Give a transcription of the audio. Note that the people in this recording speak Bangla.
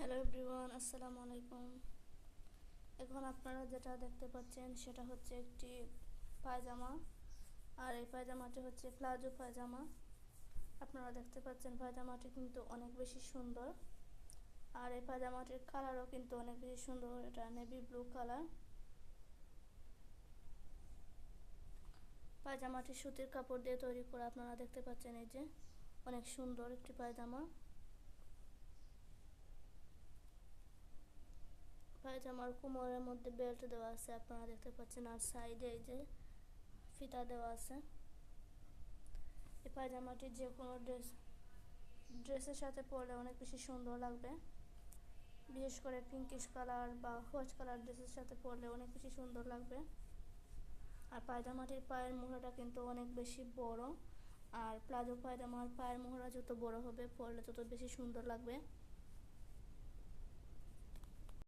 হ্যালো এভরিওয়ান, আসসালামু আলাইকুম। এখন আপনারা যেটা দেখতে পাচ্ছেন সেটা হচ্ছে একটি পায়জামা। আর এই পায়জামাটি হচ্ছে প্লাজো পায়জামা। আপনারা দেখতে পাচ্ছেন পায়জামাটি কিন্তু অনেক বেশি সুন্দর। আর এই পায়জামাটির কালারও কিন্তু অনেক বেশি সুন্দর, এটা নেভি ব্লু কালার। পায়জামাটি সুতির কাপড় দিয়ে তৈরি করা। আপনারা দেখতে পাচ্ছেন এই যে অনেক সুন্দর একটি পায়জামা। পায়জামার কোমরের মধ্যে বেল্ট দেওয়া আছে, আপনারা দেখতে পাচ্ছেন। আর সাইডে এই যে ফিতা দেওয়া আছে। এই পায়জামাটি যে কোনো ড্রেসের সাথে পরলে অনেক বেশি সুন্দর লাগবে। বিশেষ করে পিঙ্কিশ কালার বা হোয়াইট কালার ড্রেসের সাথে পরলে অনেক বেশি সুন্দর লাগবে। আর পায়জামাটির পায়ের মোহরাটা কিন্তু অনেক বেশি বড়। আর প্লাজো পায়জামার পায়ের মোহরা যত বড় হবে পরলে তত বেশি সুন্দর লাগবে।